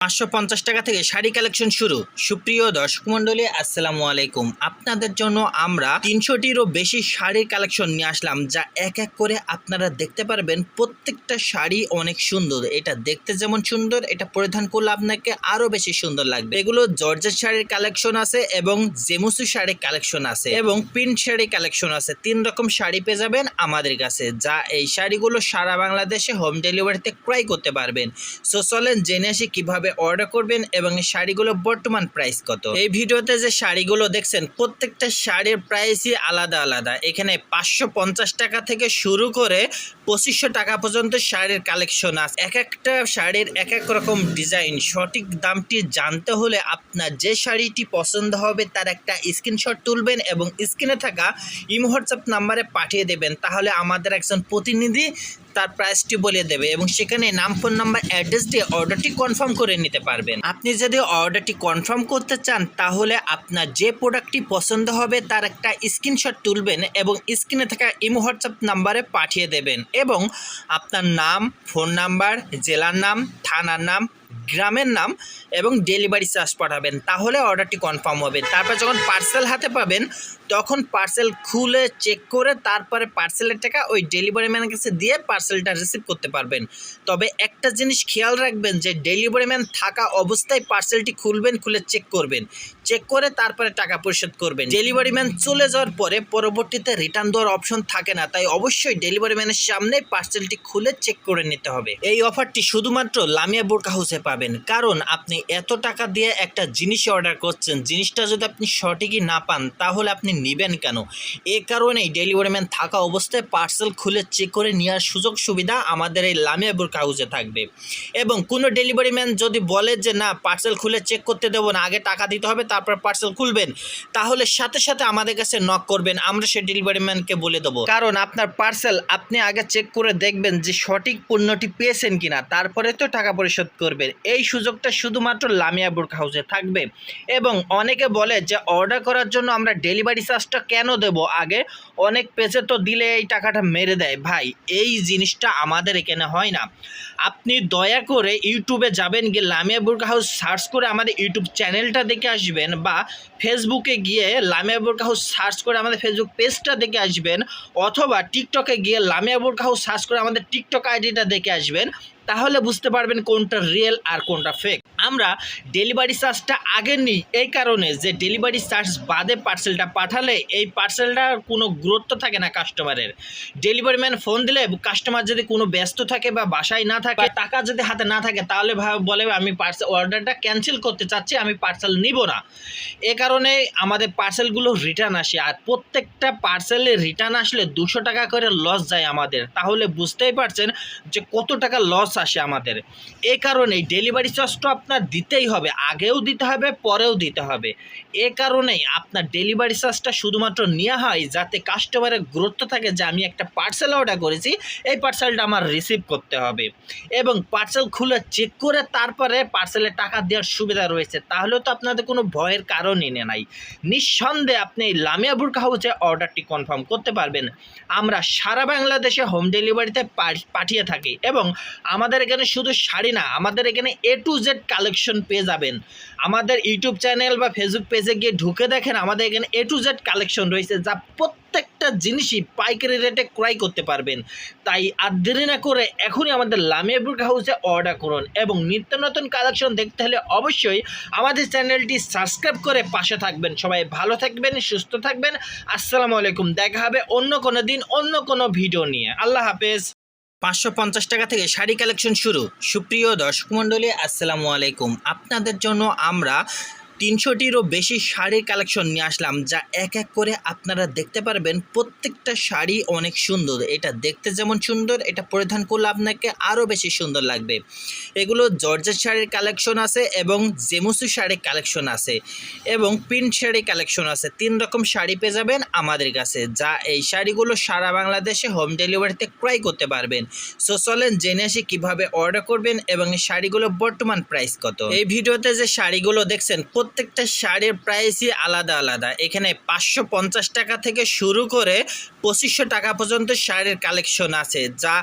550 টাকা থেকে শাড়ি কালেকশন শুরু। সুপ্রিয় দর্শক মন্ডলী, আসসালামু আলাইকুম। আপনাদের জন্য আমরা 300টিরও বেশি শাড়ির কালেকশন নিয়ে আসলাম, যা এক এক করে আপনারা দেখতে পারবেন। প্রত্যেকটা শাড়ি অনেক সুন্দর। এটা দেখতে যেমন সুন্দর, এটা পরিধান করলে আপনাকে আরো বেশি সুন্দর লাগবে। এগুলো জর্জেট শাড়ির কালেকশন আছে এবং জেমুসি শাড়ির কালেকশন আছে এবং প্রিন্ট শাড়ি কালেকশন আছে। 3 রকম শাড়ি পেয়ে যাবেন আমাদের কাছে, যা এই শাড়িগুলো সারা বাংলাদেশে হোম ডেলিভারিতে ক্রয় করতে পারবেন। সো চলেন জেনে আসি কিভাবে অর্ডার করবেন এবং এই শাড়িগুলো বর্তমান প্রাইস কত। এই ভিডিওতে যে শাড়িগুলো দেখছেন প্রত্যেকটা শাড়ির প্রাইসই আলাদা আলাদা। এখানে 550 টাকা থেকে শুরু করে 2500 টাকা পর্যন্ত শাড়ির কালেকশন আছে। এক একটা শাড়ির এক এক রকম ডিজাইন। সঠিক দামটি জানতে হলে আপনার যে শাড়িটি পছন্দ হবে তার একটা স্ক্রিনশট তুলবেন এবং স্ক্রিনে থাকা ইমো হোয়াটসঅ্যাপ নাম্বারে পাঠিয়ে দেবেন। তাহলে আমাদের একজন প্রতিনিধি তার প্রাইসটি বলে দেবে এবং সেখানে নাম, ফোন নাম্বার, অ্যাড্রেস দিয়ে অর্ডারটি কনফার্ম করে নিতে পারবেন। আপনি যদি অর্ডারটি কনফার্ম করতে চান তাহলে আপনার যে প্রোডাক্টটি পছন্দ হবে তার একটা স্ক্রিনশট তুলবেন এবং স্ক্রিনে থাকা ইমো হোয়াটসঅ্যাপ নাম্বারে পাঠিয়ে দেবেন এবং আপনার নাম, ফোন নাম্বার, জেলার নাম, থানার নাম, গ্রামের নাম এবং ডেলিভারি চার্জ পাঠাবেন। তাহলে অর্ডারটি কনফার্ম হবে। তারপর যখন পার্সেল হাতে পাবেন তখন পার্সেল খুলে চেক করে তারপরে পার্সেলের টাকা ওই ডেলিভারি ম্যানের কাছে দিয়ে পার্সেলটা রিসিভ করতে পারবেন। তবে একটা জিনিস খেয়াল রাখবেন যে ডেলিভারি ম্যান থাকা অবস্থায় পার্সেলটি খুলবেন, খুলে চেক করবেন। চেক করে তারপরে টাকা পরিশোধ করবেন। ডেলিভারি ম্যান চলে যাওয়ার পরে পরবর্তীতে রিটার্ন দেওয়ার অপশন থাকে না, তাই অবশ্যই ডেলিভারি ম্যানের সামনে পার্সেলটি খুলে চেক করে নিতে হবে। এই অফারটি শুধুমাত্র লামিয়া বোরকা হাউসে পাবেন, কারণ আপনি এত টাকা দিয়ে একটা জিনিস অর্ডার করছেন, জিনিসটা যদি আপনি সঠিকই না পান তাহলে আপনি নেবেন কেন? এ কারণেই ডেলিভারি ম্যান থাকা অবস্থায় পার্সেল খুলে চেক করে নেওয়ার সুযোগ সুবিধা আমাদের এই লামিয়া বোরকা হাউসে থাকবে। এবং কোনো ডেলিভারি ম্যান যদি বলে যে না পার্সেল খুলে চেক করতে দেবো না, আগে টাকা দিতে হবে তারপর পার্সেল খুলবেন, তাহলে সাথে সাথে আমাদের কাছে নক করবেন, আমরা সেই ডেলিভারি ম্যানকে বলে দেবো। কারণ আপনার পার্সেল আপনি আগে চেক করে দেখবেন যে সঠিক পণ্যটি পেয়েছেন কিনা, তারপরে তো টাকা পরিশোধ করবেন। এই সুযোগটা শুধুমাত্র লামিয়া বোরকা হাউসে থাকবে। এবং অনেকে বলে যে অর্ডার করার জন্য আমরা ডেলিভারি চার্জটা কেন দেব? আগে অনেক পেজে তো দিলে এই টাকাটা মেরে দেয়। ভাই, এই জিনিসটা আমাদের এখানে হয় না। আপনি দয়া করে ইউটিউবে যাবেন, গিয়ে লামিয়া বোরকা হাউস সার্চ করে আমাদের ইউটিউব চ্যানেলটা দেখে আসবেন, বা ফেসবুকে গিয়ে লামিয়া বোরকা হাউস সার্চ করে আমাদের ফেসবুক পেজটা দেখে আসবেন, অথবা টিকটকে গিয়ে লামিয়া বোরকা হাউস সার্চ করে আমাদের টিকটক আইডিটা দেখে আসবেন। তাহলে বুঝতে পারবেন কোনটা রিয়েল আর কোনটা ফেক। আমরা ডেলিভারি চার্জটা আগে নিই এই কারণে যে ডেলিভারি চার্জ বাদে পার্সেলটা পাঠালে এই পার্সেলটার কোনো গুরুত্ব থাকে না কাস্টমারের। ডেলিভারি ম্যান ফোন দিলে কাস্টমার যদি কোনো ব্যস্ত থাকে বা বাসায় না থাকে, টাকা যদি হাতে না থাকে, তাহলে বলে আমি পার্সেল অর্ডারটা ক্যান্সেল করতে চাচ্ছি, আমি পার্সেল নিব না। এ কারণে আমাদের পার্সেলগুলো রিটার্ন আসে, আর প্রত্যেকটা পার্সেলে রিটার্ন আসলে 200 টাকা করে লস যায় আমাদের। তাহলে বুঝতেই পারছেন যে কত টাকা লস আসে আমাদের। এই কারণেই ডেলিভারি চার্জটা আপনার দিতেই হবে, আগেও দিতে হবে, পরেও দিতে হবে। এ কারণেই আপনার ডেলিভারি চার্জটা শুধুমাত্র নেওয়া হয় যাতে কাস্টমারের গুরুত্ব থাকে যে আমি একটা পার্সেল অর্ডার করেছি, এই পার্সেলটা আমার রিসিভ করতে হবে এবং পার্সেল খুলে চেক করে তারপরে পার্সেলের টাকা দেওয়ার সুবিধা রয়েছে। তাহলে তো আপনাদের কোনো ভয়ের কারণই নাই। নিঃসন্দেহে আপনি এই লামিয়া বোরকা হাউসে অর্ডারটি কনফার্ম করতে পারবেন। আমরা সারা বাংলাদেশে হোম ডেলিভারিতে পাঠিয়ে থাকি এবং আমাদের এখানে শুধু শাড়ি না, আমাদের এখানে A to Z কালেকশন পেয়ে যাবেন। আমাদের ইউটিউব চ্যানেল বা ফেসবুক পেজে গিয়ে ঢুকে দেখেন, আমাদের এখানে A to Z কালেকশন রয়েছে, যা প্রত্যেকটা জিনিসই পাইকারি রেটে ক্রয় করতে পারবেন। তাই আর দেরি না করে এখনই আমাদের লামিয়া বোরকা হাউসে অর্ডার করুন এবং নিত্য নতুন কালেকশন দেখতে হলে অবশ্যই আমাদের চ্যানেলটি সাবস্ক্রাইব করে পাশে থাকবেন। সবাই ভালো থাকবেন, সুস্থ থাকবেন। আসসালামু আলাইকুম। দেখা হবে অন্য কোনো দিন অন্য কোনো ভিডিও নিয়ে। আল্লাহ হাফেজ। 550 টাকা থেকে শাড়ি কালেকশন শুরু। সুপ্রিয় দর্শক মন্ডলী, আসসালামু আলাইকুম। আপনাদের জন্য আমরা 300টিরও বেশি শাড়ির কালেকশন নিয়ে আসলাম, যা এক এক করে আপনারা দেখতে পারবেন। প্রত্যেকটা শাড়ি অনেক সুন্দর। এটা দেখতে যেমন সুন্দর, এটা পরিধান করলে আপনাকে আরও বেশি সুন্দর লাগবে। এগুলো জর্জেট শাড়ির কালেকশন আছে এবং জেমুসি শাড়ির কালেকশন আছে এবং প্রিন্ট শাড়ি কালেকশন আছে। 3 রকম শাড়ি পেয়ে যাবেন আমাদের কাছে, যা এই শাড়িগুলো সারা বাংলাদেশে হোম ডেলিভারিতে ক্রয় করতে পারবেন। সো চলেন জেনে আসি কীভাবে অর্ডার করবেন এবং এই শাড়িগুলো বর্তমান প্রাইস কত। এই ভিডিওতে যে শাড়িগুলো দেখছেন প্রত্যেকটা শাড়ির প্রাইসই আলাদা আলাদা। এখানে 550 টাকা থেকে শুরু করে 2500 টাকা পর্যন্ত শাড়ির কালেকশন আছে, যা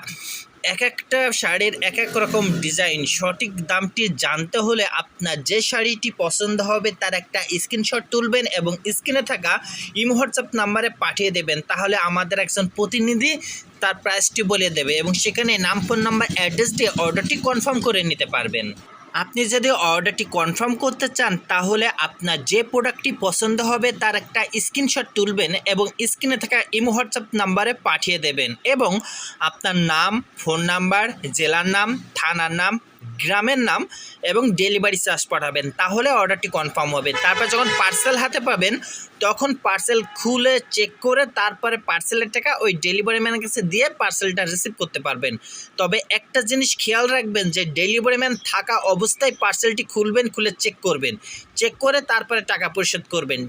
এক একটা শাড়ির এক এক রকম ডিজাইন, সঠিক দামটি জানতে হলে আপনার যে শাড়িটি পছন্দ হবে তার একটা স্ক্রিনশট তুলবেন এবং স্ক্রিনে থাকা ইমো হোয়াটসঅ্যাপ নাম্বারে পাঠিয়ে দেবেন। তাহলে আমাদের একজন প্রতিনিধি তার প্রাইসটি বলে দেবে এবং সেখানে নাম, ফোন নাম্বার, অ্যাড্রেস দিয়ে অর্ডারটি কনফার্ম করে নিতে পারবেন। আপনি যদি অর্ডারটি কনফার্ম করতে চান তাহলে আপনার যে প্রোডাক্টটি পছন্দ হবে তার একটা স্ক্রিনশট তুলবেন এবং স্ক্রিনে থাকা ইমো হোয়াটসঅ্যাপ নাম্বারে পাঠিয়ে দেবেন এবং আপনার নাম, ফোন নাম্বার, জেলার নাম, থানার নাম, গ্রামের নাম এবং ডেলিভারি চার্জ পাঠাবেন। তাহলে অর্ডারটি কনফার্ম হবে। তারপর যখন পার্সেল হাতে পাবেন তখন পার্সেল খুলে চেক করে তারপরে পার্সেলের টাকা ওই ডেলিভারি ম্যানের কাছে দিয়ে পার্সেলটা রিসিভ করতে পারবেন। তবে একটা জিনিস খেয়াল রাখবেন যে ডেলিভারি ম্যান থাকা অবস্থায় পার্সেলটি খুলবেন, খুলে চেক করবেন, চেক করে তারপরে টাকা পরিশোধ করবেন।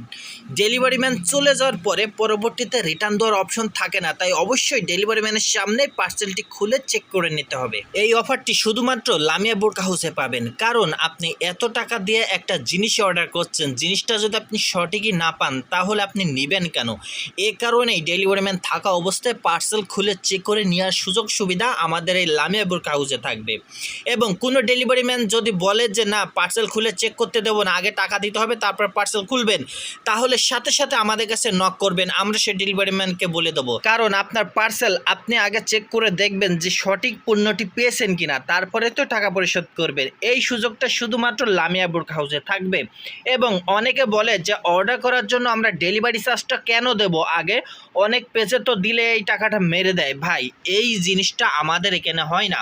ডেলিভারি ম্যান চলে যাওয়ার পরে পরবর্তীতে রিটার্ন দেওয়ার অপশন থাকে না, তাই অবশ্যই ডেলিভারি ম্যানের সামনে পার্সেলটি খুলে চেক করে নিতে হবে। এই অফারটি শুধুমাত্র লামিয়া বোরকা হাউসে পাবেন, কারণ আপনি এত টাকা দিয়ে একটা জিনিস অর্ডার করছেন, জিনিসটা যদি আপনি সঠিকই না পান তাহলে আপনি নেবেন কেন? এ কারণেই ডেলিভারি ম্যান থাকা অবস্থায় পার্সেল খুলে চেক করে নেওয়ার সুযোগ সুবিধা আমাদের এই লামিয়া বোরকা হাউসে থাকবে। এবং কোনো ডেলিভারি ম্যান যদি বলে যে না পার্সেল খুলে চেক করতে দেবো না, আগে টাকা দিতে হবে তারপর পার্সেল খুলবেন, তাহলে সাথে সাথে আমাদের কাছে নক করবেন, আমরা সেই ডেলিভারি ম্যানকে বলে দেবো। কারণ আপনার পার্সেল আপনি আগে চেক করে দেখবেন যে সঠিক পণ্যটি পেয়েছেন কিনা, তারপরে তো টাকা পরিশোধ করবেন। এই সুযোগটা শুধুমাত্র লামিয়া বোরকা হাউসে থাকবে। এবং অনেকে বলে যে অর্ডার করার জন্য আমরা ডেলিভারি চার্জটা কেন দেব আগে, অনেক পেজে তো দিলে এই টাকাটা মেরে দেয়। ভাই, এই জিনিসটা আমাদের এখানে হয় না।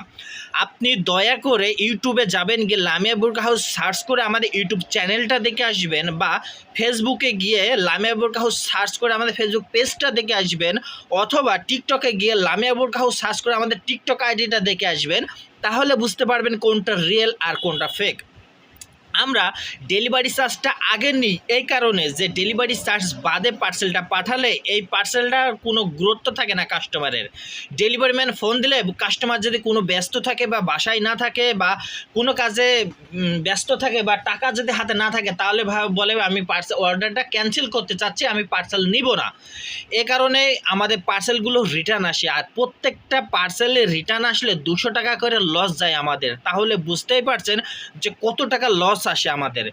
আপনি দয়া করে ইউটিউবে যাবেন, গিয়ে লামিয়া বোরকা হাউস সার্চ করে আমাদের ইউটিউব চ্যানেলটা দেখে আসবেন, বা ফেসবুকে গিয়ে লামিয়া বোরকা হাউস সার্চ করে আমাদের ফেসবুক পেজটা দেখে আসবেন, অথবা টিকটকে গিয়ে লামিয়া বোরকা হাউস সার্চ করে আমাদের টিকটক আইডিটা দেখে আসবেন। তাহলে বুঝতে পারবেন কোনটা রিয়েল আর কোনটা ফেক। আমরা ডেলিভারি চার্জটা আগে নিই এই কারণে যে ডেলিভারি চার্জ বাদে পার্সেলটা পাঠালে এই পার্সেলটার কোনো গুরুত্ব থাকে না কাস্টমারের। ডেলিভারি ম্যান ফোন দিলে কাস্টমার যদি কোনো ব্যস্ত থাকে বা বাসায় না থাকে বা কোনো কাজে ব্যস্ত থাকে বা টাকা যদি হাতে না থাকে, তাহলে বলে আমি পার্সেল অর্ডারটা ক্যান্সেল করতে চাচ্ছি, আমি পার্সেল নিব না। এ কারণে আমাদের পার্সেলগুলো রিটার্ন আসে, আর প্রত্যেকটা পার্সেলে রিটার্ন আসলে 200 টাকা করে লস যায় আমাদের। তাহলে বুঝতেই পারছেন যে কত টাকা লস আসে আমাদের।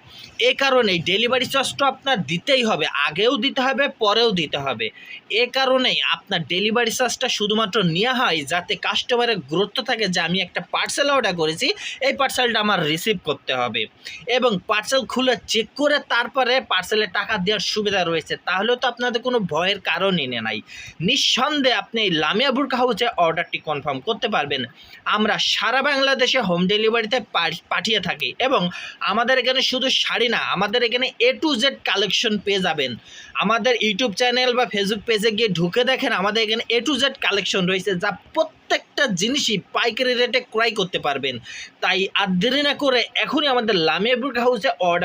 এই কারণেই ডেলিভারি চার্জটা আপনার দিতেই হবে, আগেও দিতে হবে, পরেও দিতে হবে। এ কারণেই আপনার ডেলিভারি চার্জটা শুধুমাত্র নেওয়া হয় যাতে কাস্টমারের গুরুত্ব থাকে যে আমি একটা পার্সেল অর্ডার করেছি, এই পার্সেলটা আমার রিসিভ করতে হবে। এবং পার্সেল খুলে চেক করে তারপরে পার্সেলের টাকা দেওয়ার সুবিধা রয়েছে। তাহলে তো আপনাদের কোনো ভয়ের কারণই নাই। নিঃসন্দেহে আপনি এই লামিয়া বোরকা হাউসে অর্ডারটি কনফার্ম করতে পারবেন। আমরা সারা বাংলাদেশে হোম ডেলিভারিতে পাঠিয়ে থাকি এবং আমাদের এখানে শুধু শাড়ি না, আমাদের এখানে A to Z কালেকশন পেয়ে যাবেন। আমাদের ইউটিউব চ্যানেল বা ফেসবুক পেজে গিয়ে ঢুকে দেখেন, আমাদের এখানে A to Z কালেকশন রয়েছে, যা প্রত্যেকটা জিনিসই পাইকারি রেটে ক্রয় করতে পারবেন। তাই আর দেরি না করে এখনই আমাদের লামিয়া বোরকা হাউসে অর্ডার